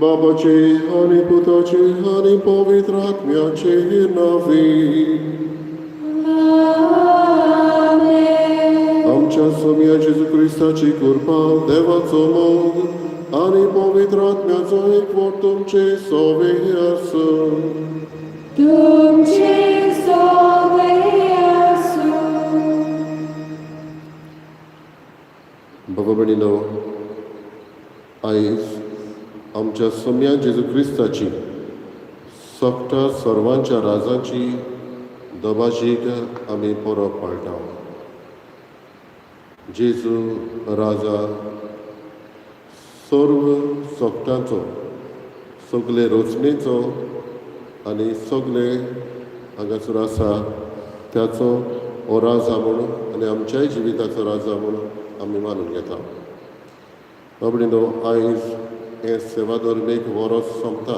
बाबाचे आणि पुताचे आणि पवित्र आत्म्याचे नावे. आमच्या स्वामी जेजू ख्रिस्ताची कृपा, देवाचो मोग आणि पवित्र आत्म्याचो एकवट तुमचे सोवे आसूं. बाबा भयणीनो, आयज आमच्या सोम्या जेजू क्रिस्ताची सप्ता सर्वांच्या राजाची दबाजीक आमी परब पाळटा. जेजू राजा सर्व सोपटांचो, सगळे रचनेचो आनी सगळे हांगासर आसा त्याचो हो राजा म्हणून आनी आमच्याय जिविताचो राजा म्हणून आमी मानून घेता. बाबडीनो, आयज हे सेवा धर्मीक वरस सोंपता.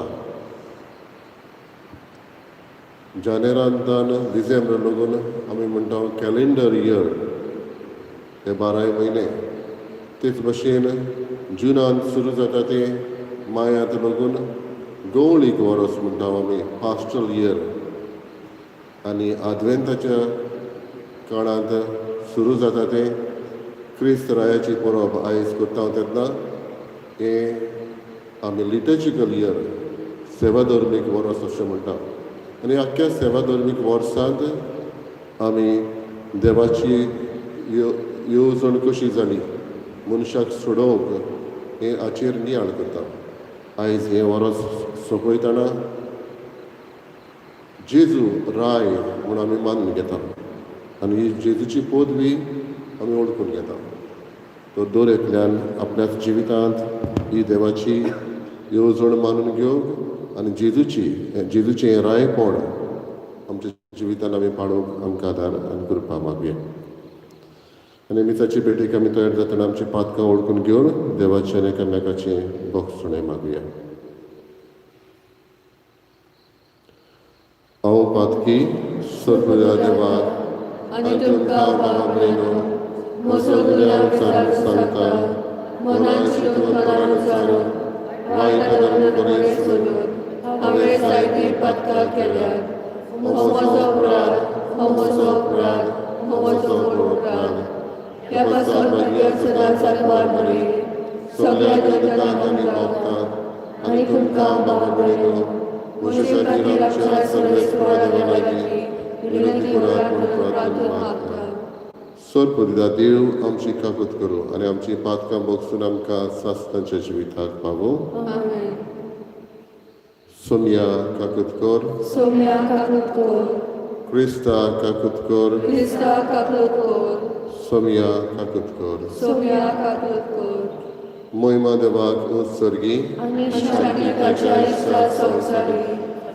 जानेरांतल्यान डिसेंबर लागून आमी म्हणटा कॅलेंडर इयर, हे 12 म्हयने. तेच भशेन जुनांत सुरू जाता ते मायांत लागून गवळीक वरस म्हणटा आमी पास्टल इयर. आनी आद्वेंताच्या काळांत सुरू जाता ते क्रिस्त रायाची परब आयज करता तेन्ना हे आमी लिटर्जिकल इयर, सेवा धर्मीक वर्स अशें म्हणटा. आनी आख्ख्या सेवा धर्मीक वर्सांत आमी देवाची येवजण कशी जाली, मनशाक सोडोवंक हे हाचेर नियाळ करता. आयज हें वर्स सोंपयतना जेजू राय म्हूण आमी मानून घेता आनी जेजूची पदवी आमी ओळखून घेता. तो दर एकल्यान आपल्या जिवितांत ही देवाची येवजण मानून घेवंक आनी जेजूचें रायपण आमच्या जिवितांत आमी पाळूंक आमकां आदार आनी कृपा मागुया. आनी मिताची भेटेक आमी तयार जातना आमची पातकां ओळखून घेवन देवाचे आनी एकामेकाचें भोगसणें मागुया. हांव पातकी सगळ्या देवाक आनी तुमकां बाबा भयणो म्हजो गुन्यांव सांगता, मनान चिंतून विचारून वायट धर्म बरें सोडून हांवें जायतीं पातकां केल्यात. हो म्हजो अपराध, हो म्हजो अपराध, हो म्हजो अपराध. ह्या पासून मागीर सदांच सांबाळ बरी सगळ्या जगतांत आनी भोगतात. आनी तुमकां बाबा भयणो म्हजे खातीर आमच्या सर्वेस्परा देवा लागीं विनंती करून प्रार्थना मागता. सोरपदिदा देव आमची काकूत करूं आनी आमची पातकां बोगसून आमकां सासणाच्या जिविताक पावो. सोम्या काकूत कर. सोम्या काकूत कर. क्रिस्ता काकूत कर. क्रिस्ता काकूत कर. सोम्या काकूत कर. सोम्या काकूत कर. मोहिमा देवाक उत्सर्गी आनी शांती ताच्या इश्टा संवसारी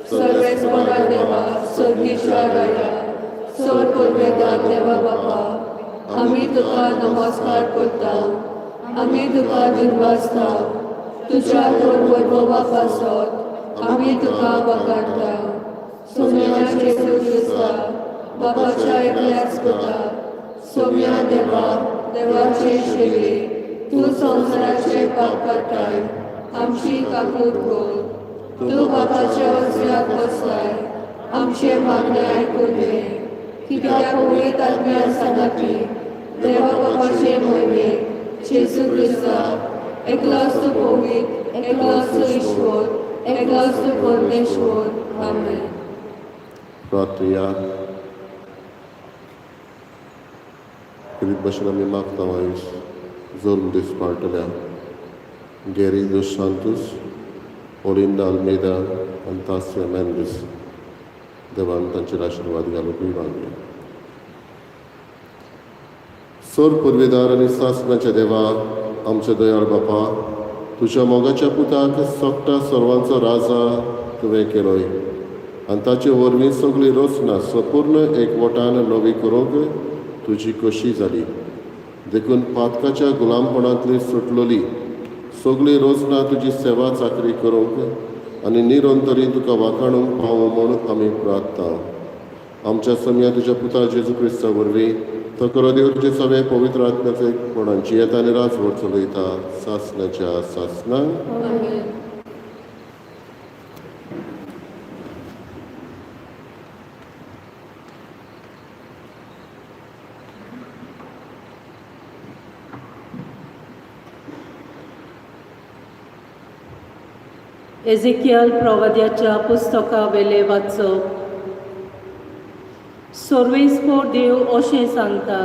सर्वेस्परा देवा सर्गीच्या राया सोर परमेदार देवा बापा आमी तुका नमस्कार करता. आमी तुका दिवसता. तुज्या वैभवा बापासत आमी तुका वगाडटा. सोम्याचे क्रिस्ता बापाच्या एकल्याच पुता सोम्या देवा देवाचे शेवे तूं संवसाराचे पाप काडटाय आमची काकूत कर. तूं बापाच्या वचऱ्याक बसताय आमचे मागणे आयकून घे. कित्याक पवित्र आत्म्यान सांगा की देवा बापाचे मोहिमेक जेजू क्रिस्ता एकलोच तूं पवित्र एकलोच तूं ईश्वर एकलोच तूं परमेश्वर. आमेन. प्रार्थया करीत भाशेन आमी मागता आयज जल्म दीस पाळटल्या गॅरी दोस सांतूस ओलिंदा अल्मेदा अंतासिया मेंडिस देवान तांचेर आशिर्वाद घालूंकूय मागया. सोर पुर्वेदार आनी सासणाच्या देवा आमच्या दयाळ बापा तुज्या मोगाच्या पुताक सोगटा सर्वांचो राजा तुवें केलोय आनी ताचे वरवीं सगळीं रोसनां संपूर्ण एकवटान नवी करूंक तुजी कशी जाली. देखून पातकाच्या गुलामपणांतली सुटलोली सगळीं रोजनां तुजी सेवा चाकरी करूंक आनी निरंतरी तुका वाखाणूंक पावो म्हूण आमी प्रार्थना. आमच्या सम्या तुज्या पुता जेजू क्रिस्ता वरवीं तो करो देव तुजे सगळे पवित्र आत्म्याचे कोणांची येता आनी राजवट चलयता सासणाच्या सासणांक. एझेकियल प्रवाद्याच्या पुस्तका वेले वाचप. सर्वेस्पर देव अशें सांगता,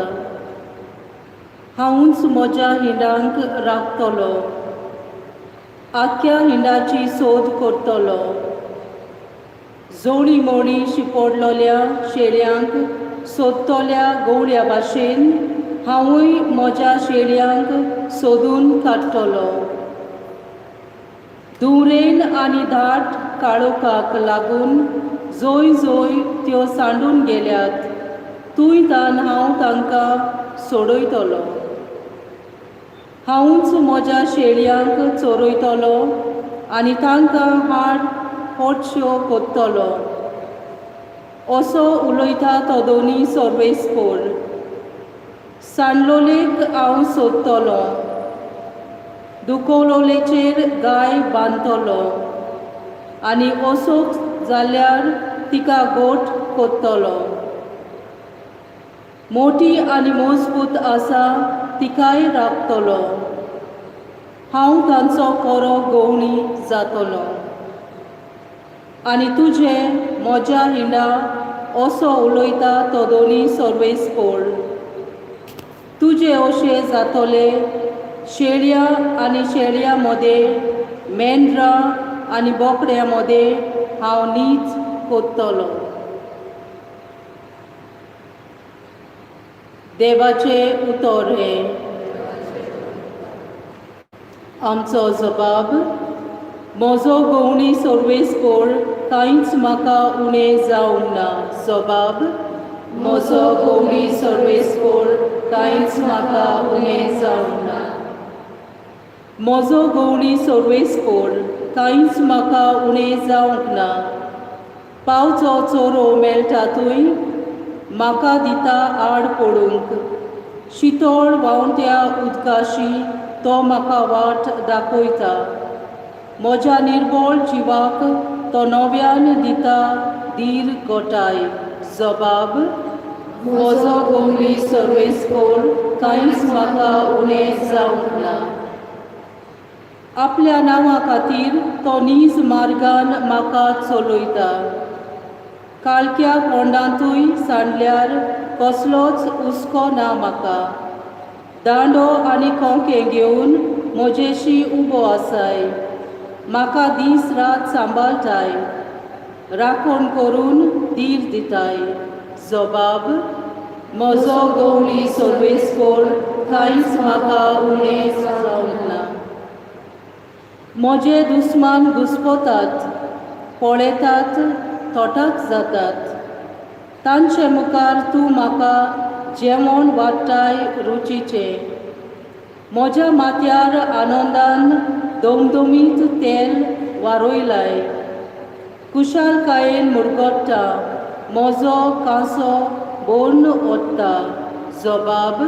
हांवूच म्हज्या हिंडांक राखतलो, आख्या हिंडाची सोद करतलो. जोडी मोडी शिपडलोल्या शेळयांक सोदतल्या गवळ्या भाशेन हांवूय म्हज्या शेळयांक सोदून काडटलो. दुरेन आनी धाट काळोखाक लागून जोय जोय त्यो सांडून गेल्यात तुयदान हांव तांकां सोडयतलो. हांवूच म्हज्या शेळयांक चोरयतलो आनी तांकां हाड पोटश्यो कोत्तलो. असो उलयता तो दोनी सर्वेस्पर. सांडलोलेक हांव सोदतलो, दुखवलोलेचेर गाय बांदतलो आनी ओसोक जाल्यार तिका गोठ कोत्तलो. मोठी आनी मजबूत आसा तिकाय राखतलो. हांव तांचो कोरो गवणी जातलो. आनी तुजे म्हज्या हिंडा असो उलयता तो दोनी सर्वेस्पर. तुजे अशें जातले शेळया आनी शेळया मदें मेंढरां आनी बोकड्या मदें हांव नीच कोत्तलो. देवाचे उतर हे. आमचो जबाब, म्हजो गवणी सर्वेस्पर कांयच म्हाका उणें जावंक ना. जबाब, म्हजो गवणी सर्वेस्पर कांयच म्हाका उणें जावंक ना. म्हजो गवणी सर्वेस्पर कांयच म्हाका उणें जावंक ना. पावचो चोरो मेळटातूय म्हाका दिता आड पडूंक. शितळ व्हांवत्या उदकाशी तो म्हाका वाट दाखयता. म्हज्या निर्बळ जिवाक तो नव्यान दिता धीर गोटाय. जबाब, म्हजो गवणी सर्वेस्पर कांयच म्हाका उणें जावंक ना. आपल्या नांवा खातीर तो नीज मार्गान म्हाका चलयता. कालक्या कोंडांतूय सांडल्यार कसलोच हुस्को ना म्हाका. दांडो आनी कोंके घेवन म्हजेशी उबो आसाय. म्हाका दीस रात सांबाळटाय. राखण करून धीर दिताय. जबाब: म्हजो गवळी सर्वेस्कोर, कांयच म्हाका उणें जावंक ना. म्हजे दुस्मान घुस्पतात, पळयतात, तोटाक जातात. तांचे मुखार तूं म्हाका जेवण वाडटाय रुचीचें. म्हज्या माथ्यार आनंदान दोमदोमीत तेल वारोयलाय. कुशालकायेन मुरगोडटा, म्हजो कांसो भोर्ण ओडटा. जबाब: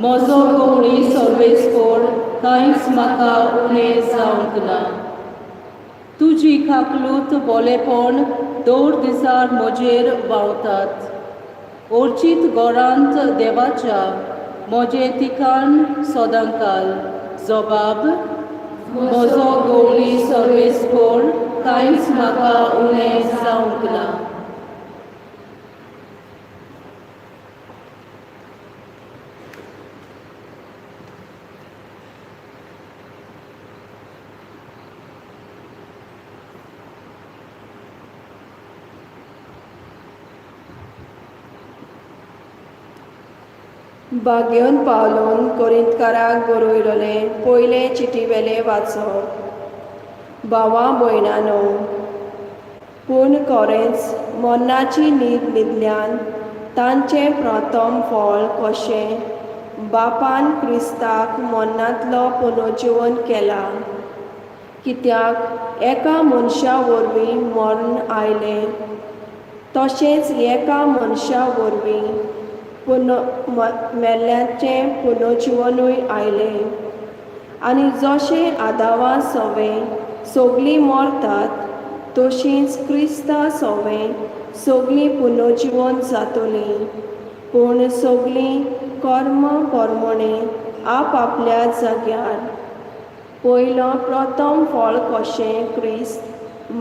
म्हजो गवळी सर्वेस्कोर, कांयच म्हाका उणें जावंक ना. तुजी काकलूत बोलेपण दर दिसार म्हजेर व्हांवतात. ओर्चीत गोरांत देवाच्या म्हजें तिकाण सोदांकाल. जबाब: म्हजो गवळी सर्वेस्कोर, कांयच म्हाका उणें जावंक ना. बागेवन पावलोन कोरिंतकाराक बरयलोले पयले चिटीवेले वाचप. भावा भयणांनो, पूण खरेंच मरणाची न्हीद न्हिदल्यान तांचें प्रथम फळ कशें बापान क्रिस्ताक मरणांतलो पुनर्जीवन केलां. कित्याक एका मनशा वरवीं मरण आयलें, तशेंच एका मनशा वरवीं मेल्ल्यांचें पुनर्जीवनूय आयलें. आनी जशें आदामा सवें सगळीं मरतात, तशींच क्रिस्ता सवें सगळीं पुनर्जीवन जातलीं. पूण सगळीं कर्म प्रमाणें आपआपल्या जाग्यार. पयलो प्रथम फळ कशें क्रिस्त,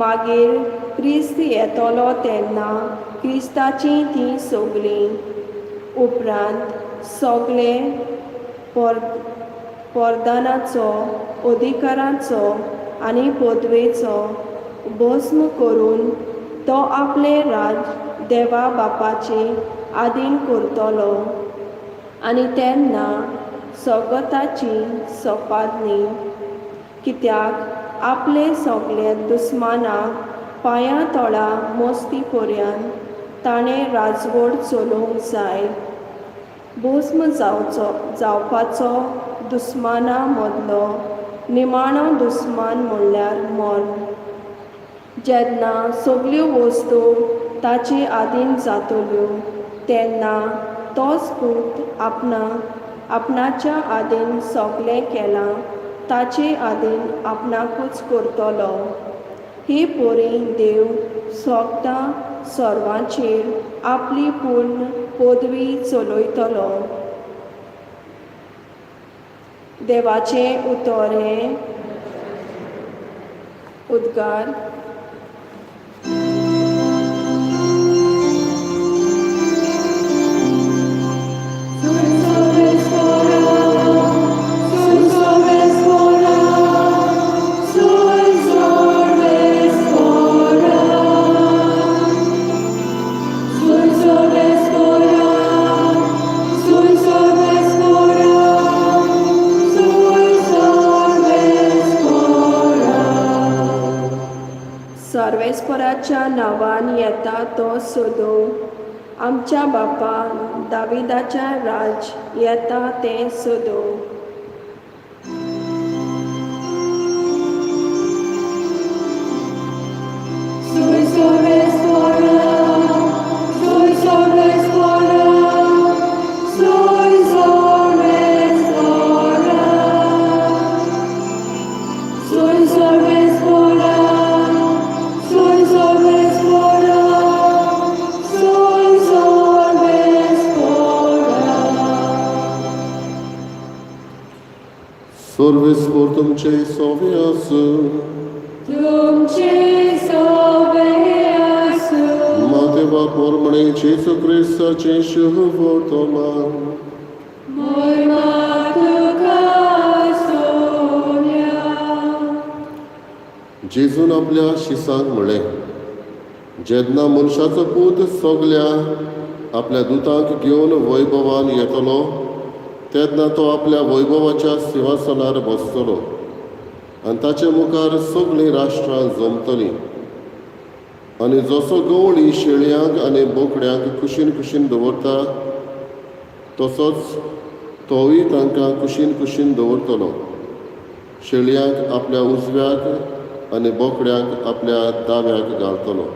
मागीर क्रिस्त येतलो तेन्ना क्रिस्ताचीं तीं सगळीं. उपरांत सगळे परदानाचो, अधिकाराचो आनी पदवेचो भस्म करून तो आपलें राज देवा बापाचे आदीन करतलो. आनी तेन्ना सगताची सोपादनी. कित्याक आपले सगळे दुस्मानाक पांयां तळा मस्ती पर्यान ताणें राजवट चलोवंक जाय. भस्म जावपाचो दुस्माना मदलो निमाणो दुस्मान म्हणल्यार मरण. जेन्ना सगळ्यो वस्तू ताचे आदीन जातल्यो, तेन्ना तोच पूत आपणाच्या आदीन सगळें केलां ताचे आदीन आपणाकूच करतलो. ही पोरी देव सोगता सर्वांचेर आपली पूर्ण पदवी चलयतलो. देवाचें उतर हें उद्गार. सर्वेस्पराच्या नांवान येता तो सोदो. आमच्या बापा दाविदाच्या राज येता तें सोदो. Sorvespor तुमचे सोवे आसू तुमचे सोबे आसू Mateva pormane Jesu Christaचे शुभ वर्तमान महिमा तुका सोन्या जेजून आपल्या शिसांक म्हळें जेन्ना मनशाचो पूत सगल्या आपल्या दुतांक घेवन वैभवान येतलो तेन्ना तो आपल्या वैभवाच्या सिंहासनार बसतलो आनी ताचे मुखार सगळीं राष्ट्रां जमतलीं आनी जसो गवळी शेळयांक आनी बोकड्यांक कुशीन कुशीन दवरता तसोच तोय तांकां कुशीन कुशीन दवरतलो शेळयांक आपल्या उजव्याक आनी बोकड्यांक आपल्या दाव्याक घालतलो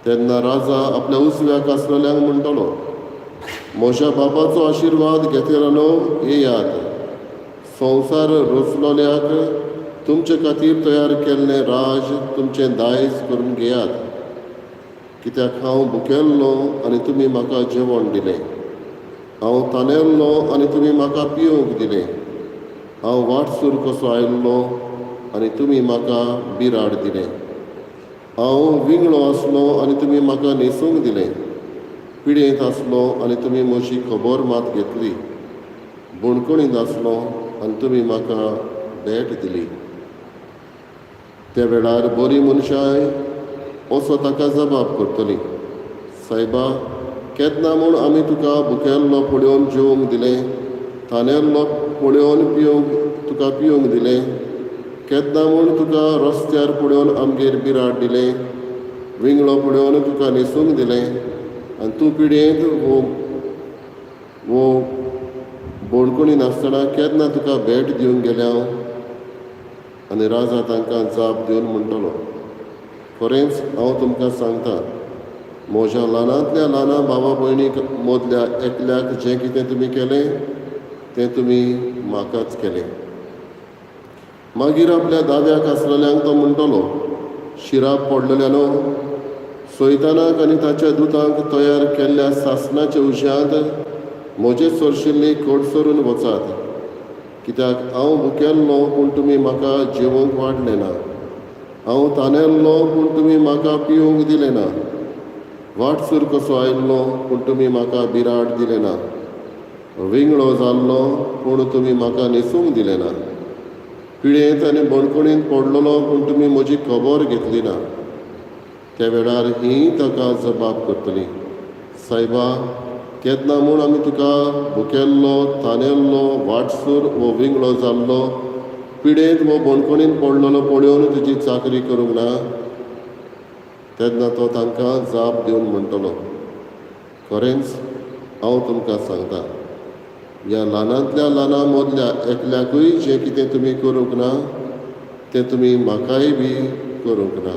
तेन्ना राजा आपल्या उजव्याक आसलेल्यांक म्हणटलो म्हज्या बापाचो आशिर्वाद घेतिरानो येयात संवसार रचलोल्याक तुमचे खातीर तयार केल्लें राज तुमचें दायज करून घेयात कित्याक हांव भुकेल्लो आनी तुमी म्हाका जेवण दिलें हांव तानेल्लो आनी तुमी म्हाका पिवंक दिलें हांव वाटसूर कसो आयिल्लो आनी तुमी म्हाका बिराड दिलें हांव विंगडो आसलो आनी तुमी म्हाका न्हेसूंक दिलें पिडेंत आसलो आनी तुमी म्हजी खबर मात घेतली बुणकुणींत आसलो आनी तुमी म्हाका भेट दिली त्या वेळार बरी मनशाय असो ताका जबाब करतली सायबा केन्ना म्हूण आमी तुका भुकेल्लो पळोवन जेवंक दिलें तानेल्लो पळोवन तुका पिवंक दिलें केन्ना म्हूण तुका रस्त्यार पळोवन आमगेर बिराड दिलें विंगडो पळोवन तुका न्हेसूंक दिलें आनी तूं पिडेंत वो बोडकुणी नासतना केन्ना तुका भेट दिवंक गेल्या आनी राजा तांकां जाप दिवन म्हणटलो खरेंच हांव तुमकां सांगता म्हज्या ल्हानांतल्या ल्हाना भावा भयणीक मदल्या एकल्याक जें कितें तुमी केलें तें तुमी म्हाकाच केलें मागीर आपल्या दाव्याक आसलेल्यांक तो म्हणटलो शिराप पडलेल्यानो सैतानाक आनी ताच्या दुतांक तयार केल्ल्या सासणाच्या उज्यांत म्हजे सरशिल्ली कडसरून वचात कित्याक हांव भुकेल्लो पूण तुमी म्हाका जेवंक वाडलें ना हांव तानेल्लो पूण तुमी म्हाका पिवंक दिलें ना वाटसूर कसो आयिल्लो पूण तुमी म्हाका बिराड दिलें ना विंगडो जाल्लो पूण तुमी म्हाका न्हेसूंक दिलें ना पिडेंत आनी बणकुणींत पडलेलो पूण तुमी म्हजी खबर घेतली ना त्या वेळार ही ताका जबाब करतली सायबा केन्ना म्हूण आमी तुका भुकेल्लो तानेल्लो वाटसूर वो विंगडो जाल्लो पिडेंत वो बणकुणींत पडलेलो पळोवन तुजी चाकरी करूंक ना तेन्ना तो तांकां जाप दिवन म्हणटलो खरेंच हांव तुमकां सांगता ह्या ल्हानांतल्या ल्हाना मदल्या एकल्याकूय जें कितें तुमी करूंक ना तें तुमी म्हाकाय बी करूंक ना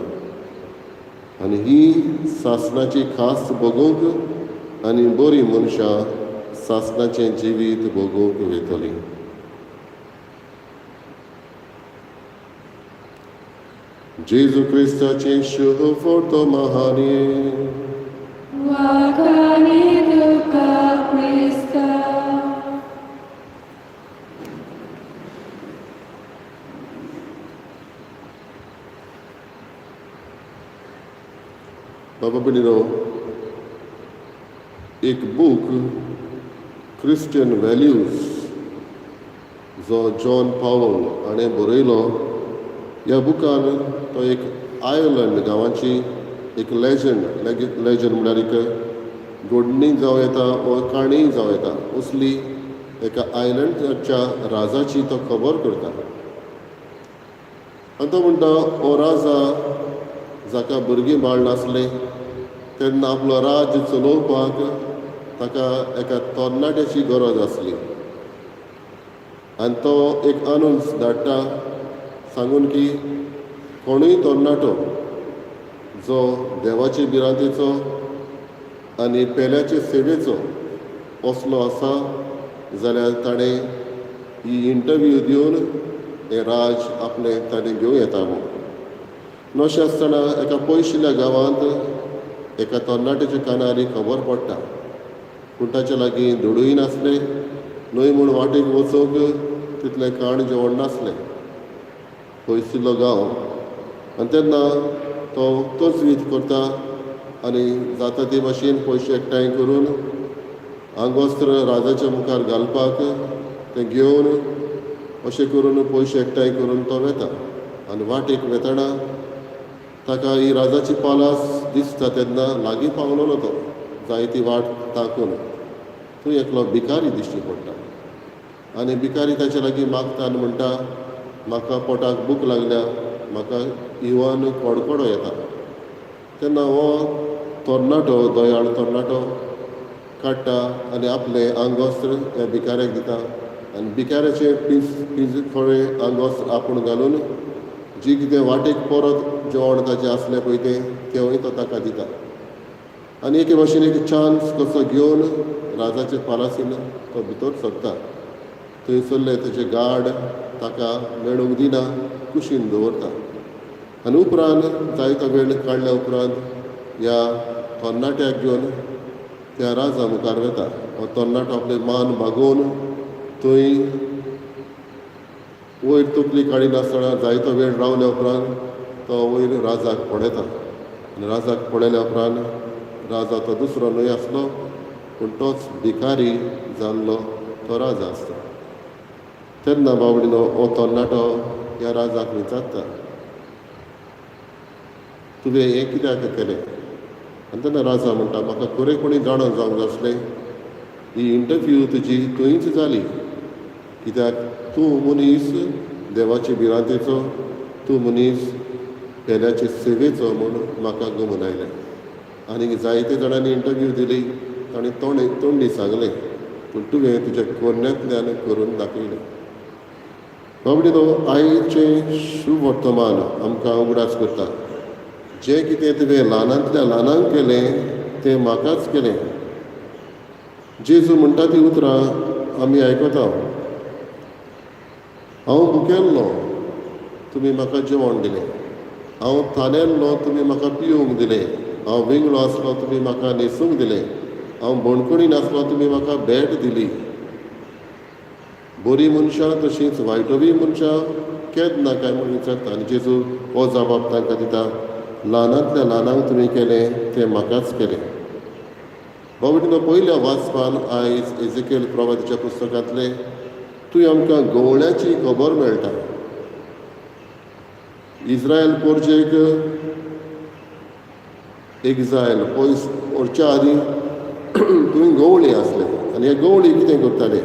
आनी ही सासणाची खास भोगूंक आनी बरी मनशां सासणाचें जिवीत भोगूंक वेतलीं जेजू क्रिस्ताचें शुभ वर्तमानी वाखाणी तुका क्रिस्ता बाबा भयणीनो एक बूक क्रिस्टियन व्हॅल्यूज जो जॉन पावल हाणें बरयलो ह्या बुकान तो एक आयर्लंड गांवाची एक लेजंड म्हळ्यार एक घडणी जावं येता वा काणी जावं येता असली एका आयलंडच्या राजाची तो खबर करता आनी तो म्हणटा हो राजा जाका भुरगीं बाळ नासलें तेन्ना आपलो राज्य चलोवपाक ताका एका तरणाट्याची गरज आसली आनी तो एक अनाउन्स धाडटा सांगून की कोणूय तरणाटो जो देवाचे भिरांतेचो आनी पेल्याचे सेवेचो असलो आसा जाल्यार ताणें ही इंटरव्यू दिवन हें राज आपलें ताणें घेवं येता म्हूण अशें आसतना एका पयशिल्ल्या गांवांत एका तरणाट्याच्या कानार ही खबर पडटा पूण ताचे लागीं धडूय नासलें न्हय म्हूण वाटेक वचूंक तितलें खाण जेवण नासलें, पयसुल्लो गांव. आनी तेन्ना तो तोच रीत करता आनी जाता ते भाशेन पयशे एकठांय करून आंगवस्त्र राजाच्या मुखार घालपाक तें घेवन अशें करून पयशे एकठांय करून तो वेता. आनी वाटेक वेताना ताका ही राजाची पालास दिसता तेन्ना लागीं पावलोलो तो जायती वाट ताकून. थंय एकलो भिकारी दिश्टी पडटा आनी भिकारी ताचे लागीं मागता आनी म्हणटा, म्हाका पोटाक भूक लागल्या, म्हाका इवन कडकडो येता. तेन्ना हो तरणाटो, दोयाळ तरणाटो काडटा आनी आपलें आंगवस्त्र त्या भिकाऱ्याक दिता आनी भिकाऱ्याचें पीज थोडें आंगवस्त्र आपूण घालून जी कितें वाटेक परत जेवण ताचें आसलें पळय तेंवूय तो ताका दिता. आनी एके भाशेन एक चान्स कसो घेवन राजाच्या पालासीन तो भितर सरता. थंयसरले तेजे गार्ड ताका मेळूंक दिना, कुशीन दवरता. आनी उपरांत जायतो वेळ काडल्या उपरांत ह्या तरणाट्याक घेवन त्या राजा मुखार वेता. हो तरणाटो आपले मान बागोवन थंय वयर तकली काडिनासतना जायतो वेळ रावल्या उपरांत तो वयर राजाक पळयता. आनी राजाक पळयल्या उपरांत राजा तो दुसरो न्हय आसलो, पूण तोच भिकारी जाल्लो तो राजा आसता. तेन्ना बावडीनो हो तरणाटो ह्या राजाक विचारता, तुवें हें कित्याक केलें? आनी तेन्ना राजा म्हणटा, म्हाका खरेपणी जाणो जावंक जाय आसलें, ही इंटरव्यू तुजी थंयच जाली, कित्याक तूं मनीस देवाचे भिरांतेचो, तूं मनीस पेल्याचे सेवेचो म्हूण म्हाका गमून आयलें. आनी जायते जाणांनी इंटरव्यू दिली, ताणें तोंडी सांगलें, पूण तुवें तुज्या कोन्यांतल्यान करून दाखयलें. बाबडीनो आयचें शुभ वर्तमान आमकां उगडास करता. जें कितें तुवें ल्हानांतल्या ल्हानांक केलें तें म्हाकाच केलें. जेजू म्हणटा ती उतरां आमी आयकता. हांव भुकेल्लो, तुमी म्हाका जेवण दिलें. हांव थानेल्लो, तुमी म्हाका पिवूंक दिलें. हांव विंगडो आसलो, तुमी म्हाका न्हेसूंक दिलें. हांव बोणकुणीन आसलो, तुमी म्हाका भेट दिली. बरीं मनशां तशींच वायटूय मनशां केन्ना काय म्हूण विचारता. आनी जेजू हो जबाब तांकां दिता, ल्हानांतल्या ल्हानांक तुमी केलें तें म्हाकाच केलें. बाबडीनो पयल्या वाचपान आयज एजेकेल प्रवादीच्या पुस्तकांतले थंय आमकां गवळ्याची खबर मेळटा. इस्रायल पोरजेक एक्झायल पयस व्हरच्या आदीं थंय गवळी आसले आनी हे गवळी कितें करताले?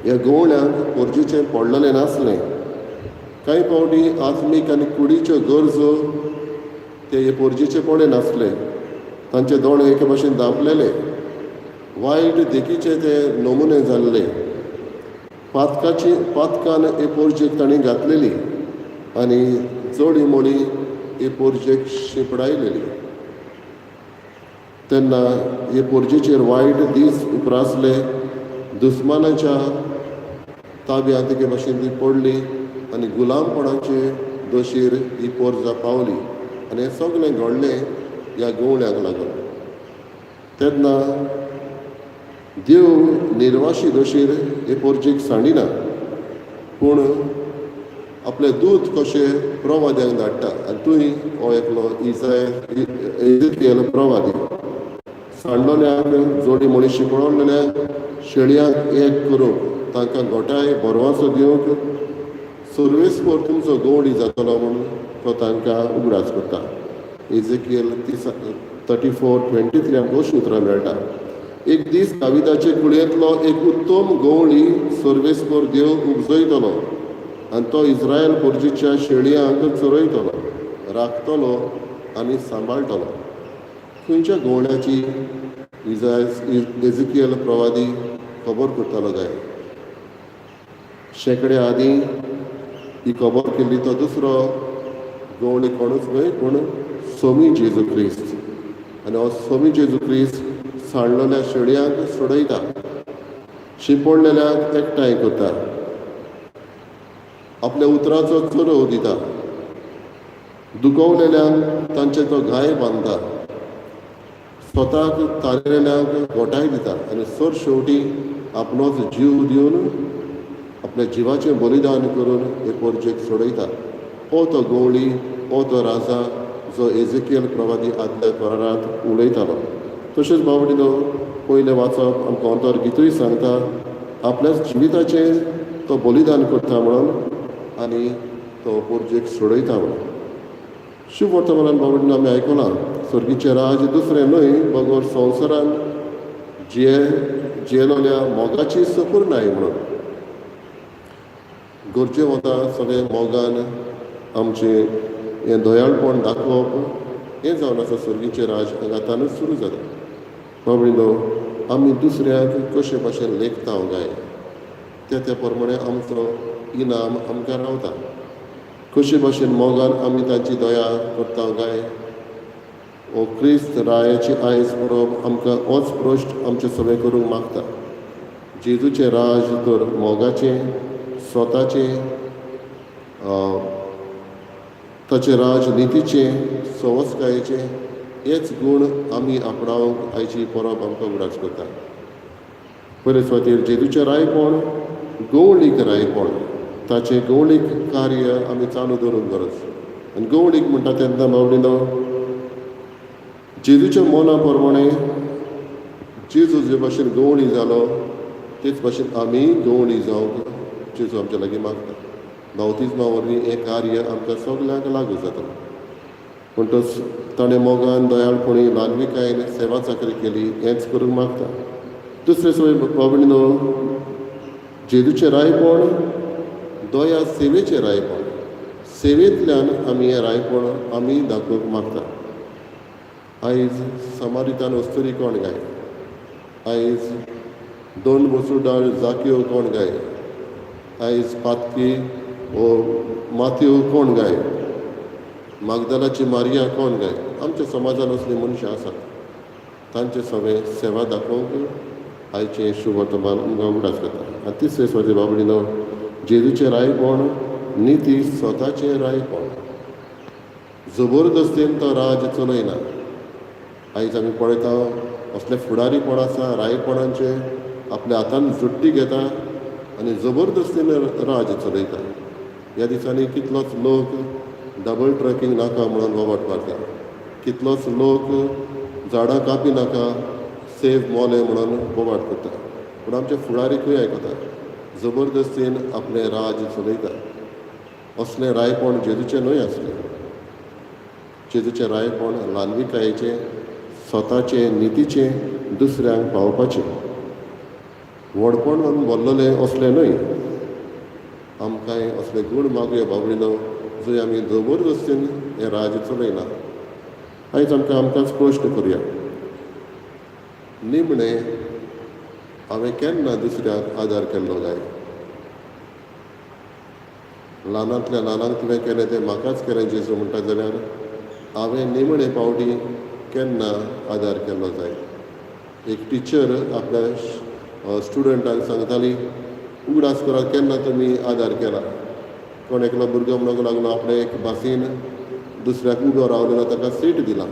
ह्या गवळ्यांक पोरजेचें पडलेलें नासलें. कांय फावटी आत्मीक आनी कुडीच्यो गरजो ते हे पोरजेचे पडे नासले. तांचे दोळे एके भाशेन धांपलेले. वायट देखीचे ते नमुने जाल्ले. पातकान हे पोरजेक तांणी घातलेली आनी चड मोडी हे पोरजेक शिपडायलेली. तेन्ना हे पोरजेचेर वायट दीस उपरासले. दुस्मानाच्या ताब्यांत एके भाशेन ती पडली आनी गुलामपणाचे दोशीर ही पोरजां पावली. आनी हें सगळें घडलें ह्या गवळ्यांक लागून. तेन्ना देव निर्वाशी दोशीर हे पोरजेक सांडिना, पूण आपले दूत कशें प्रवाद्यांक धाडटा. आनी थंय हो एकलो एजेकियल प्रवादी सांडलोल्यांक जोडी म्हणी शिपडलेल्यांक शेळयांक एक करूंक तांकां गोठाय बरवासो दिवंक सर्वेस्पर तुमचो गवळी जातलो म्हणून तो तांकां उगडास करता. एजेकियल 34:23 आमकां अशीं उतरां मेळटा. एक दीस दाविदाचे कुळयेंतलो एक उत्तम गवळी सर्वेस्पर देव उपजयतलो आनी तो इस्रायल पोरजीच्या शेळयांक चरयतलो, राखतलो आनी सांबाळटलो. खंयच्या गवळ्याची एजेकियल प्रवादी खबर करतालो काय? शेकड्या आदीं ही खबर केल्ली तो दुसरो गवळी कोणूच न्हय, पूण स्वामी जेजू क्रिस्त. आनी हो स्वामी जेजू क्रिस्त सांडलेल्या शेळयांक सोडयता, शिपडलेल्यांक एकठांय करता, आपल्या उतराचो चोरव दिता, दुखवलेल्यांक तांचे तो घाय बांदता, स्वताक तारिल्ल्यांक गोठाय दिता आनी सर शेवटी आपणोच जीव दिवन आपल्या जिवाचें बलिदान करून हे पोरजेक सोडयता. हो तो गवळी, हो तो राजा जो एजेकियल प्रवादी आदल्या गोरांत उलयतालो. तशेंच बावडीनो पयलें वाचप आमकां अंतर गितूय सांगता आपल्या जिविताचें तो बलिदान करता म्हणून आनी तो पोरजेक सोडयता म्हणून. शुभ वर्तमानान बावडीन आमी आयकलां स्वर्गीचें राज दुसरें न्हय बगोर संवसारान जियेलोल्या मोगाची सपूर्णाय म्हणून. गरजे वता सगळें मोगान आमचें हें दयाळपण दाखोवप हें जावन आसा स्वर्गीचें राज आतांच सुरू जाता. बावडीनो आमी दुसऱ्याक कशे भाशेन लेखता काय त्या प्रमाणे आमचो इनाम आमकां रावता. कशे भाशेन मोगान आमी तांची दया करता काय हो क्रिस्त रायाची आयज पळोवप आमकां होच प्रश्न आमचे सगळे करूंक मागता. जेजूचें राज तर मोगाचें स्वताचें ताचें राजनितीचें संवस्कायेचें हेच गूण आमी आपणावंक आयची परब आमकां उगडास करता. पयले सुवातेर जेजूचें रायपण गवळीक रायपण ताचें गवळीक कार्य आमी चालू दवरूंक गरज. आनी गवळीक म्हणटा तेन्ना बावडीनो जेजूच्या मोना प्रमाणे जेजू जे भाशेन गवळी जालो तेच भाशेन आमी गवळी जावंक जेजू आमच्या लागीं मागता. बावतिजमा वरवीं हें कार्य आमकां सगल्यांक लागू जाता. म्हणटच ताणें मोगान दयाळपणी ल्हानविकायेन सेवा चाकरी केली हेंच करूंक मागता. दुसरे सोय बावडीनो जेजूचें रायपण दया सेवेचें रायपण. सेवेंतल्यान आमी हें रायपण आमी दाखोवंक मागता. आयज समारितान वस्तुरी कोण गाय, आयज 2 मसूर दाळ जाक्यो कोण गाय, आयज पातकी वो माथ्यो कोण गाय, मागदालाची मारिया कोण गाय. आमच्या समाजान असली मनशां आसात. तांचे सगळे सेवा दाखोवंक आयचें शुभ वर्तमान आमकां उगडास करता. आनी तिसरे स्वाती बाबडीनो जेजूचें रायपण निती स्वताचें रायपण. जबरदस्तीन तो राज चलयना. आयज आमी पळयता असले फुडारीपण आसा रायपणांचे आपल्या हातान जुट्टी घेता आनी जबरदस्तीन राज चलयता. ह्या दिसांनी कितलोच लोक डबल ट्रॅकिंग नाका म्हणून वोवट मारता. कितलोच लोक झाडां कापी नाका सेफ मोले म्हणून वोवट करता. पूण आमचे फुडारीकूय आयकता जबरदस्तीन आपलें राज चलयता. असलें रायपण जेजूचें न्हय आसलें. जेजूचें रायपण ल्हानविकायेचें स्वताचें नितीचें दुसऱ्यांक पावपाचें. व्हडपण भरलेलें असलें न्हय. आमकांय असले गूण मागुया बाबडीनो जंय आमी जबरदस्तीन हें राज चलयना. आयज आमकांच प्रश्न करुया निमणें हांवें केन्ना दुसऱ्याक आदार केल्लो काय. ल्हानांतल्या ल्हानांक तुवें केलें तें म्हाकाच केलें जेजू म्हणटा जाल्यार हांवें निमणे पावटी केन्ना आदार केल्लो जाय. एक टिचर आपल्या स्टुडंटांक सांगताली उगडास करात केन्ना तुमी आदार केला. कोण एकलो भुरगो म्हणूंक लागलो आपल्या एक भासीन दुसऱ्याक उबो रावलेलो ताका सीट दिलां.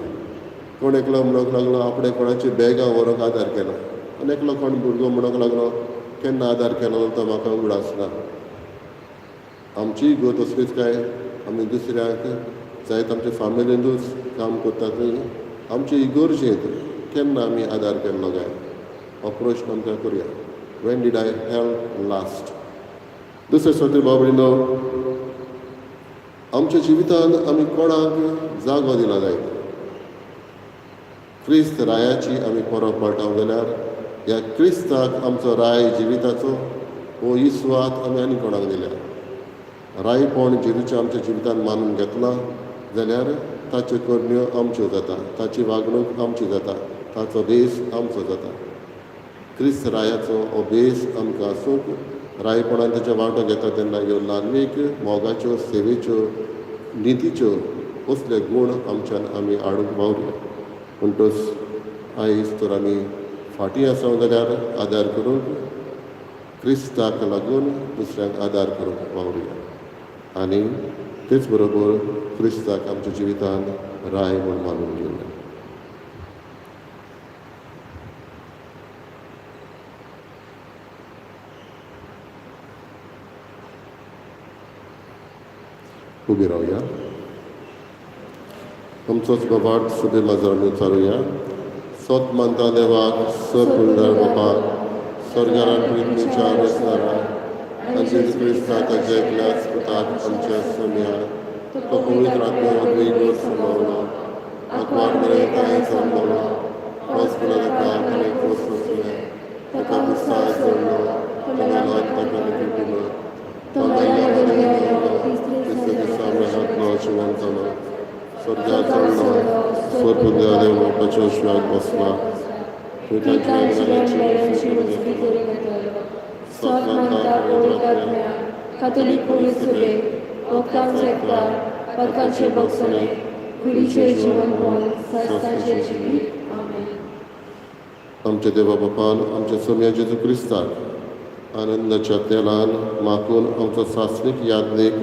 कोण एकलो म्हणूंक लागलो आपणे कोणाची बॅगां व्हरोंक आदार केला. आनी एकलो कोण भुरगो म्हणूंक लागलो केन्ना आदार केलो तो म्हाका उगडास ना. आमचीय गत असलीच काय आमी दुसऱ्याक जायत आमच्या फामिलींतूच काम करतात आमचे इगोर्जेंत केन्ना आमी आदार केल्लो काय हो प्रश्न आमकां करुया. When did I help last. दुसरे स्वाती बाबडीनो आमच्या जिवितांत आमी कोणाक जागो दिला जाय. क्रिस्त रायाची आमी परब पाळटाव जाल्यार ह्या क्रिस्ताक आमचो राय जिविताचो हो ही सुवात आमी आनी कोणाक दिल्या. रायपण जेजूच्या आमच्या जिवितांत मानून घेतला जाल्यार ताच्यो करण्यो आमच्यो जाता. ताची वागणूक आमची जाता. ताचो भेस आमचो जाता. क्रिस्त रायाचो हो भेस आमकां आसूंक रायपणान ताच्या वांटो घेता तेन्ना ह्यो ल्हानवीक मोगाच्यो सेवेच्यो नितीच्यो असले गूण आमच्यान आमी हाडूंक वावरया. म्हणटच आयज तर आमी फाटीं आसात जाल्यार आदार करूंक क्रिस्ताक लागून दुसऱ्यांक आदार करूंक वावरया. आनी तेच बरोबर क्रिस्ताक आमच्या जिवितांत राय म्हूण मानून घेवया. उबी रावया. आमचोच बाबाट सभे माजर आमी चालुया. सोत मानता देवाक सत पुंडर बापाक स्वर्गारान पृथ्वीच्या रचणारा आनी जेजू क्रिस्ता ताच्या एकल्याच पुताक आमच्या सोम्या तो पवित्र आत्म्या अद्वैत समावलो आत्मार बरें ताय जमलो हॉस्पिटलाका आनी पोस्ट वचले ताका पुस्ताय जोडलो ताका लायक ताका निकटिलो तो माया बरें तिसरे दिसा मेळांतलो जिवंत जालो स्वर्गात चडलो स्वर्गपुंजा देव बापाच्या शिवाक बसला Catholic Police Octave Sector, Patkanche Boxone, Kuliche Jivanpon, Sastanche Jivit. Amen. आमच्या देवा बापान आमच्या सोम्या जेजू क्रिस्ताक आनंदाच्या तेलान माखून आमचो सासणीक यादनेक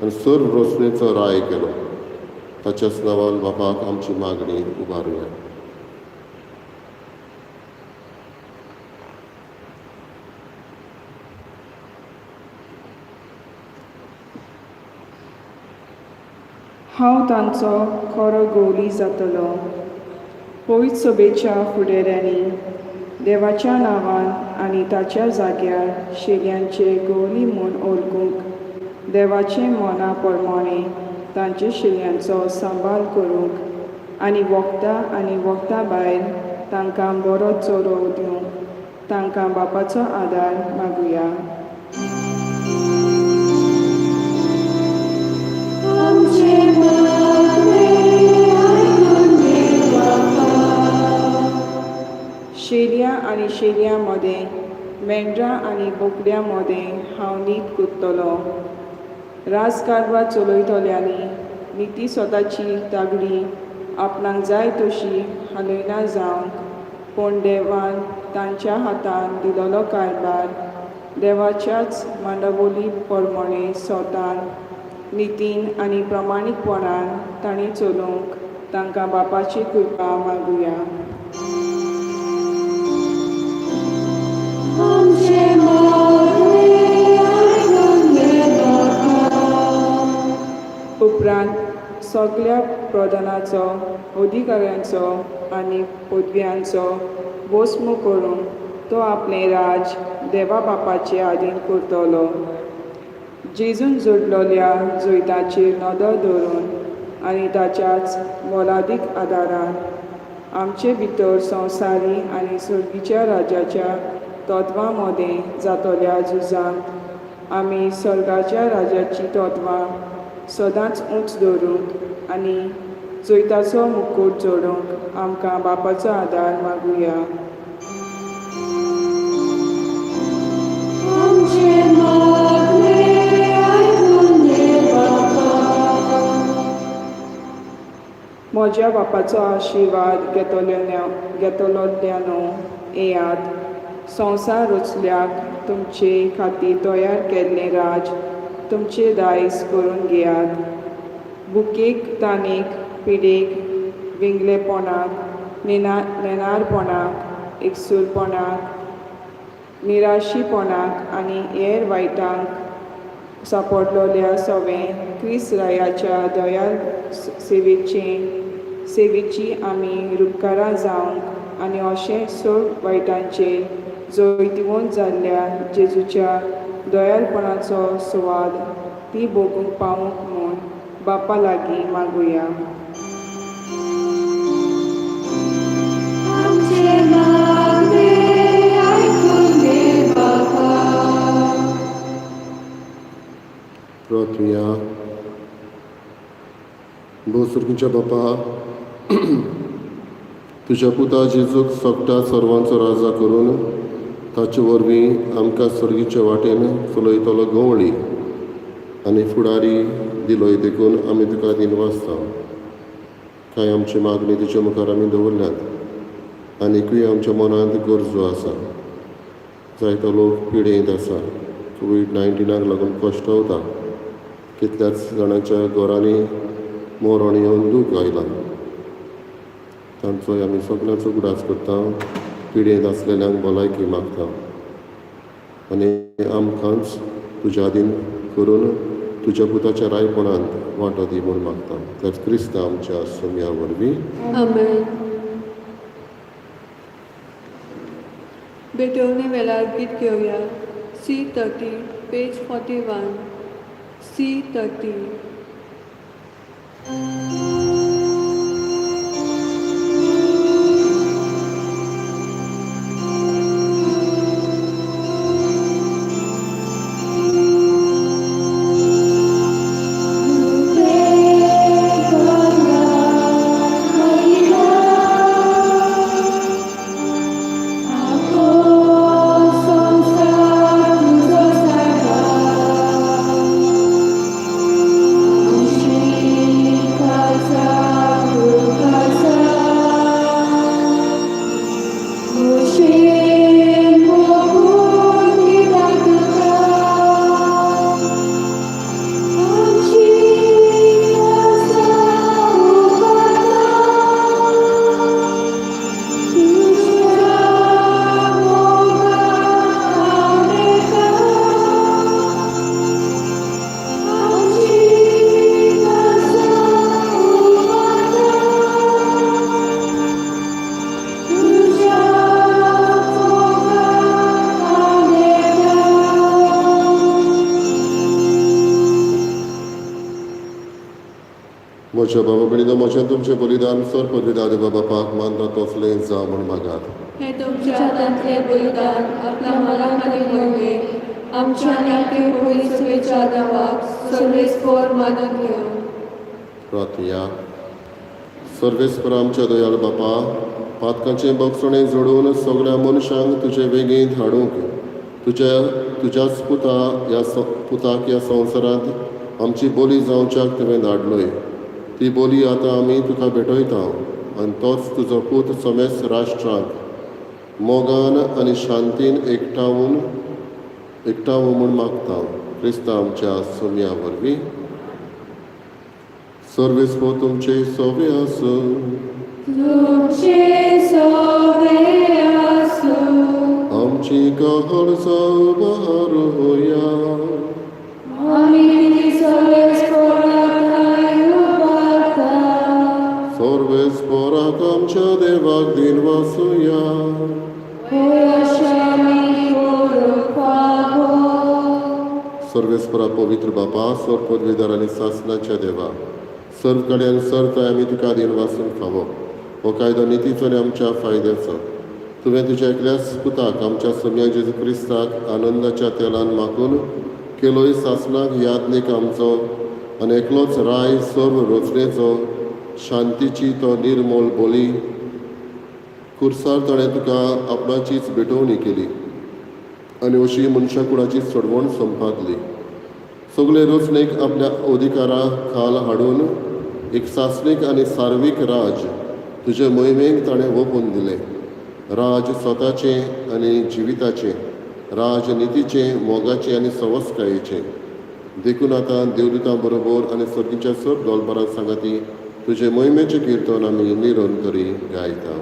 आनी सर्व रोसणेचो राय केलो. ताच्याच नांवान बापाक आमची मागणी उबारुया. हांव तांचो खरो गवली जातलो. पवित्र सभेच्या फुडाऱ्यांनी देवाच्या नांवान आनी ताच्या जाग्यार शेल्यांचे गवली म्हूण ओळखूंक देवाचे मना प्रमाणें तांचे शेल्यांचो सांबाळ करूंक आनी वखदां भायर तांकां बरो चोरो दिवंक तांकां बापाचो आदार मागुया. शेल्या आनी शेल्या मदें मेंढरां आनी बोकड्यां मदें हांव न्हीद कुत्तलो. राजकारवा चलयतल्यांनी निती स्वताची तागडी आपणाक जाय तशी हालयना जावंक पूण देवान तांच्या हातान दिलोलो कारभार देवाच्याच मांडावली प्रमाणें स्वतान नितीन आनी प्रमाणीकपणान तांणी चलोवंक तांकां बापाची कृपा मागुया. उपरांत सगळ्या प्रधानाचो अधिकाऱ्यांचो आनी पदव्यांचो भस्म करून तो आपलें राज देवा बापाचे आदीन करतलो. जेजून जोडलोल्या जैताचेर नदर दवरून आनी ताच्याच मोलादीक आदारान आमचे भितर संवसारी आनी सर्गीच्या राज्याच्या तत्वां मदें जातल्या झुजांत आमी स्वर्गाच्या राज्याची तत्वां सदांच उंच दवरूंक आनी जैताचो मुकूट जोडूंक आमकां बापाचो आदार मागुया. म्हज्या बापाचो आशिर्वाद घेतलोल्यानो येयात. संवसार रचल्याक तुमचे खातीर तयार केल्लें राज तुमचे दायज करून घेयात. बुकेक तानीक पिडेक विंगलेपणाक नेनारपणाक एकसुरपणाक निराशीपणाक आनी हेर वायटांक सांपडलोल्या सवें क्रिस्तरायाच्या दयाल सेवेची आमी रुपकारां जावंक आनी अशें सग वायटांचेर जैतिवंत जाल्ल्या जेजूच्या दयाळपणाचो सुवाद ती भोगूंक पावूंक म्हूण बापा लागीं मागुया. प्रार्थना. भोवसुर्गीच्या बापा, तुज्या पुता जेजूक सोगटा सर्वांचो राजा करून ताचे वरवीं आमकां सर्गीच्या वाटेन चलयतलो गवळी आनी फुडारी दिलोय देखून आमी तुका दिनवासता. कांय आमची मागणी तुज्या मुखार आमी दवरल्यात आनीकूय आमच्या मनांत गरजो आसा. जायतो लोक पिडेंत आसा. कोवीड-19 लागून कश्टावता. कितल्याच जाणांच्या घरांनी मरण येवन दूख आयलां. तांचोय आमी सगळ्यांचो उगडास करता. पिडेंत आसलेल्यांक भलायकी मागता आनी आमकांच तुज्या आदीन करून तुज्या पुताच्या रायपणांत वांटो दी म्हूण मागता. तेच क्रिस्त आमच्या सोम्या वरवीं. आमेन. बेटोवने वेळार गीत घेवया. C30 page 41. C30. म्हज्या बाबा भयणीनो, म्हजें तुमचें बलिदान सर पदवीदार देवा बापाक मानता तसलें जा म्हूण मागात. हे तुमच्या हातांतले बलिदान आपल्या मना खातीर व्हडले. आमच्या नाट्य होळी सभेच्या नांवाक सर्वेस्पर मानून घेवं. प्रार्थया. सर्वेस्पर आमच्या दयाळ बापा, पातकांचें बगसणें जोडून सगळ्या मनशांक तुजे वेगीत हाडूंक तुज्याच पुताक ह्या संवसारांत आमची बोली जावच्याक तुवें धाडलोय. ती बोली आतां आमी तुका भेटयता आनी तोच तुजो पूत समेस्त राष्ट्रांक मोगान आनी शांतीन एकठांव म्हूण मागता. क्रिस्त आमच्या सोम्या वरवीं. सर्वेस्पर तुमचे सोवे आसूं. आमची कहळ बहार होया. सर्वेस्पराक आमच्या देवाक दिन वासुया. सर्वेस्परा पवित्र बापा, सर पदवीदार आनी सासणाच्या देवा, सर्व कडेन सर्त आमी तुका दिन वासून खावप. हो कायदो नितीचो आनी आमच्या फायद्याचो. तुवें तुज्या एकल्याच पुताक आमच्या सोम्या जेजू क्रिस्ताक आनंदाच्या तेलान माखून केलोय सासणाक यादनीक आमचो आनी एकलोच राय सर्व रचनेचो शांतीची तो निर्मोल बोली खुर्सार ताणें तुका आपणाचीच भेटोवणी केली आनी अशी मनशाकुळाची चडवण संपादली. सगळे रचनेक आपल्या अधिकारा खाल हाडून एक सासणीक आनी सार्वीक राज तुजे मोहिमेक ताणें ओपून दिलें. राज स्वताचें आनी जिविताचें, राजनितीचें, मोगाचें आनी संवस्कायेचें. देखून आतां देवदूतां बरोबर आनी सर्गीच्या सब दोलबारां सांगाती तुजे मोहिमेचें किर्तन आमी निरंतरी गायता.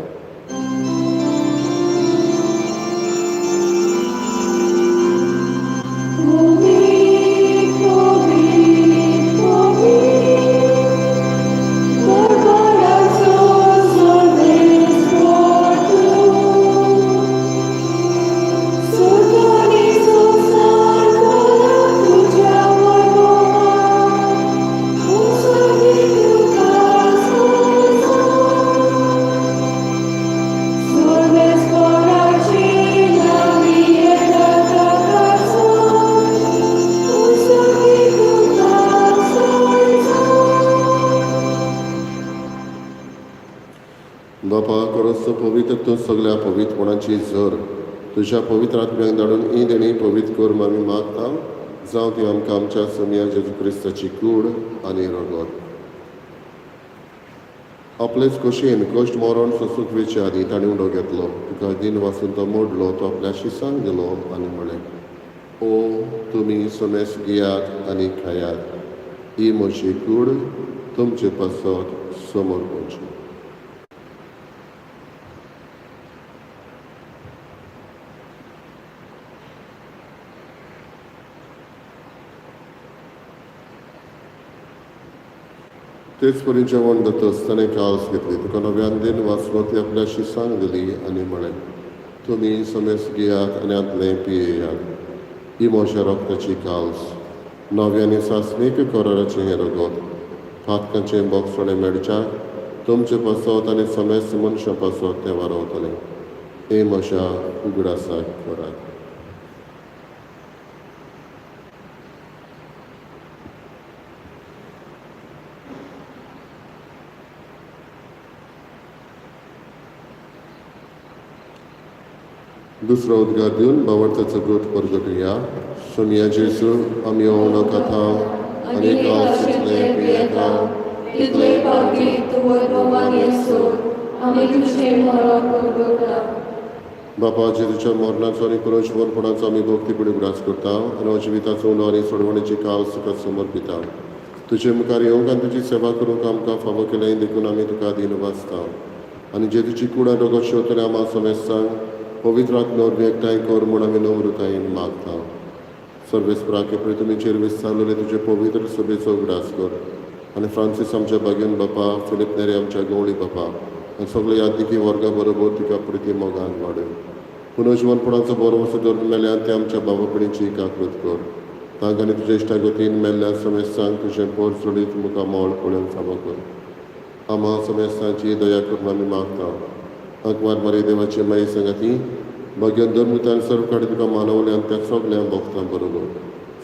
बापा, खरोच पवित्र तूं सगळ्या पवित्रपणाची झर तुज्या पवित्र आत्म्याक धाडून ही देणी पवित्र करून आमी मागता. जावं ती आमकां आमच्या सोम्या जेजू क्रिस्ताची कूड आनी रगत. आपलेच खोशयेन कश्ट मरण सुसुकवेच्या आदी ताणें उडो घेतलो. तुका दिन वाचून तो मोडलो, तो आपल्या शिसांक दिलो आनी म्हळें, ओ तुमी सोमेस घेयात आनी खायात. ही म्हजी कूड तुमचे पासत समोर पोवची. तेच परी जेवण जाता आसतना काल्स घेतली तुका नव्यान दिन वाचलो ती आपल्या शिसांक दिली आनी म्हळें तुमी समेस घेयात आनी आदलें पियेयात ही म्हज्या रोगताची काल्स नव्यानी सासणीक कोराराचें हें रगत फातकांचें बोगसणें मेडच्याक तुमचें पासत आनी समेस मनशां पासत तें वारोवतलें हे म्हज्या उगडासाक करात दुसरो उद्गार दिवन बावडताचो गोठ परगटुया सोनिया जेजू आमी ओवणो खाताव आनी काल्स इतलें पियेताव तितले पावटी तूं वैभवान येसोर आमी तुजें मरण परगटा बापा जेजूच्या मरणाचो आनी पुनर्जीवनपणाचो आमी भक्तीपणी उगडास करता आनी जिविताचो उणो आनी सोडवणेची काल्स तुका समर्पिता तुजे मुखार येवंक आनी तुजी सेवा करूंक आमकां फावो केलें देखून आमी तुका अधीन वाचता आनी जेजूची कुडा रगत शेवतले आम्हा समेस्तांक पवित्र आत्म्यावर एकठांय कर म्हूण आमी नम्रतायेन मागता सर्वेस्पराके पळय तुमी चेर विस्तारलेले तुजे पवित्र सभेचो उगडास कर आनी फ्रांसीस आमच्या बागेन बापा फिलिप नेरे आमच्या गवळी बापा आनी सगळे यादिकी वर्गा बरोबर तुका प्रिती मोगान वाडय पुनर्जीवनपणाचो बरो वस्तू धरून मेल्यान ते आमच्या बाबापणीची काकृत कर तांकां आनी तुज्या इश्टागतीन मेल्ल्या समेस्तांक तुजें पोर सोडीत मुखार मोल पळोवन फावो कर आम्हा समेस्तांची दया करून आमी मागता अकवार मारी देवाची माई संगती भगवान धर्मतान सर्व काडी तुका मानवले आनी त्या सगळ्या भक्तां बरोबर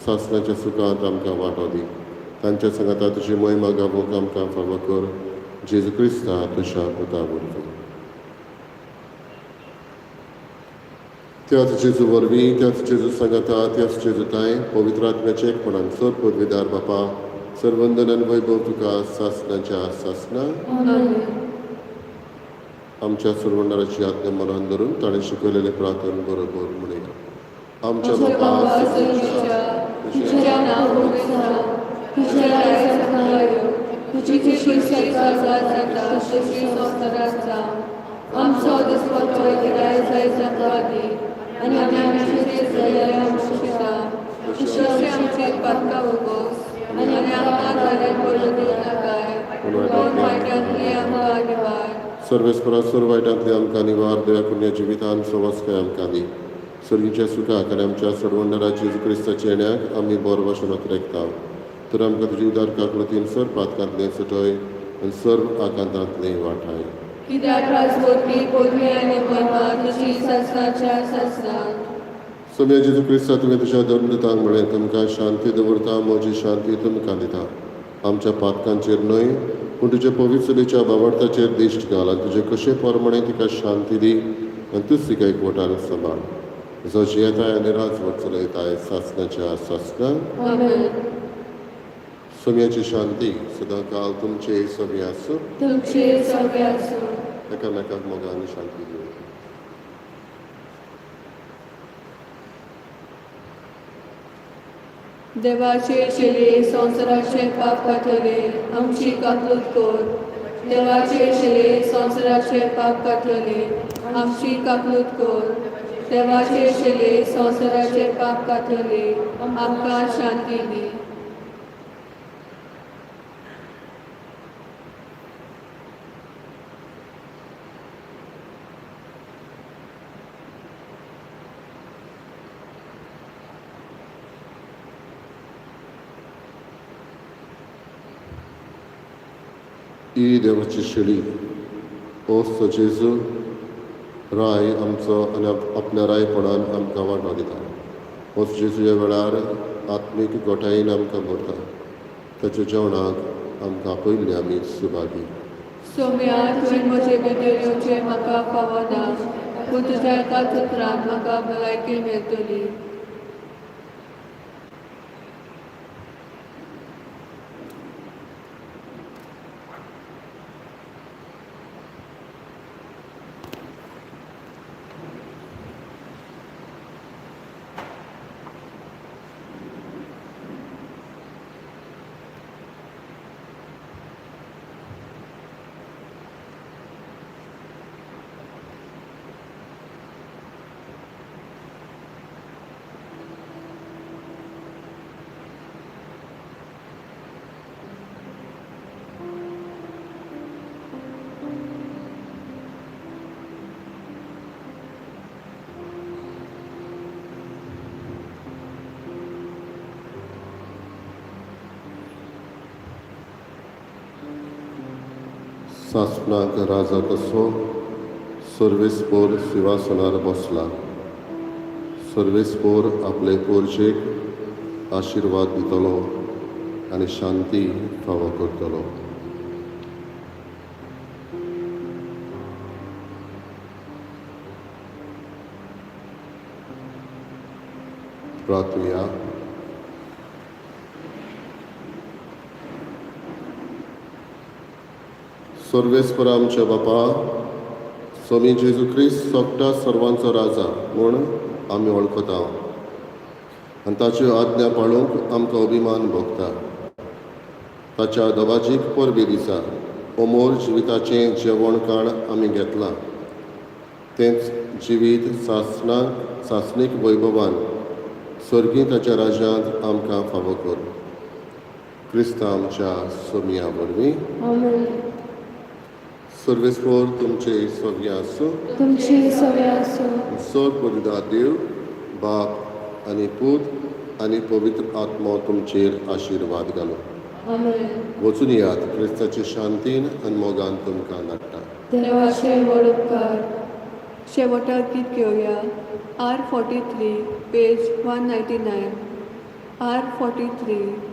सासणाच्या सुखांत आमकां वांटो दी तांच्या संगता तुजी महिमा गावूंक आमकां फावो कर जेजू क्रिस्ता तुज्या पुता वरवीं त्याच जेजू वरवीं त्याच जेजू संगता त्याच जेजूताय पवित्र आत्म्याचे एकपणान सर पदवीदार बापा सर्वंदन आनी वैभव तुका सासणाच्या सासणा आमच्या सर्वंडाराची आज्ञा मनान धरून ताणें शिकयलेले प्रार्थना बरोबर म्हणया आमच्या बापा तुझें नांव पवित्र जावं तुजें राज येवं तुजी खुशी स्वर्गांत जाता तशी संवसारांत जावं आमचो दिसपट्टो आयज आमकां दी आनी आमी आमचेर जाल्ल्या आमच्या तशें आमची पातकां वगोस आनी आमकां घरांत पडूं नाकाय पूण वायटांतली आमकां निवार सर्वेस्परा सर्व वायटांतली आमकां निवार दया पुण्य जिवितान सवस्काय आमकां दी सर्गीच्या सुखाक आनी आमच्या सडवंडरा जेजू क्रिस्ताच्या येण्याक आमी बरो भाशेन रेखता तर आमकां तुजी उदार काकुळतीन सर्व पातकांतलें सटय आनी सर्व आकांतांतलें वाटाय कित्याक राजवटी पदवी आनी महिमा तुजी सस्नाच्या सस्नांत सगळ्या जेजू क्रिस्ता तुवें तुज्या धर्मदूतांक म्हळें तुमकां शांती दवरता म्हजी शांती तुमकां दिता आमच्या पातकांचेर न्हय पूण तुजे पवित्र सभेच्या बावडताचेर दिश्ट घाल आनी तुजे कशे प्रमाणे तिका शांती दी आनी तूच तिका एकवटान सांबाळ जो जियेताय आनी राजवट चलयताय सासणाच्या सासणां सोम्याची शांती सदां काल तुमचे सगळे आसूं तुमचे सगळे आसूं एकामेकाक मोगान शांती दिवं देवाचे शिले संवसाराचे पाप कातले आमची कातूत कर देवाचे शिले संवसाराचे पाप कातले आमची कातूत कर देवाचे शिले संवसाराचे पाप कातले आमकां शांती दी ही देवाची शिडी ओस्त जेजू राय आमचो आनी आपल्या रायपणान आमकां वांटो दिता ओस्त जेजूच्या वेळार आत्मीक गोठायेन आमकां भरता ताच्या जेवणाक आमकां आपयल्ले आमी सुभागी सोम्या तुवें म्हजे भितर येवचें म्हाका फावो ना पूण तुज्या एका उतरान म्हाका भलायकी मेळटली सासणाक राजा कसो सर्वेस्पोर सिंहासनार बसला. सर्वेस्पोर आपले पोरजेक आशिर्वाद दितलो आनी शांती फावो करतलो. प्रार्थुया. सर्वेस्पर आमच्या बापा, स्वामी जेजू क्रिस्त सोगटा सर्वांचो राजा म्हूण आमी वळखता आनी ताच्यो आज्ञा पाळूंक आमकां अभिमान भोगता. ताच्या दबाजीक परबी दिसा अमोल जिविताचें जेवण खाण आमी घेतलां. तेंच जिवीत सासणीक वैभवान सर्गी ताच्या राज्यांत आमकां फावो कर. क्रिस्ता आमच्या सोमिया वरवीं. आमेन. सर्वेस्पोर तुमचे सोव्या आसूं. तुमची सवय असो. सोग बलिदा देव बाप आनी पूत आनी पवित्र आत्मो तुमचेर आशिर्वाद घालो. आमेन. वचून यात क्रिस्ताचे शांतीन आनी मोगान तुमकां धाडटा. देवाचे व्हड उपकार. शेवटाक गीत घेवया. R43 page 199. R43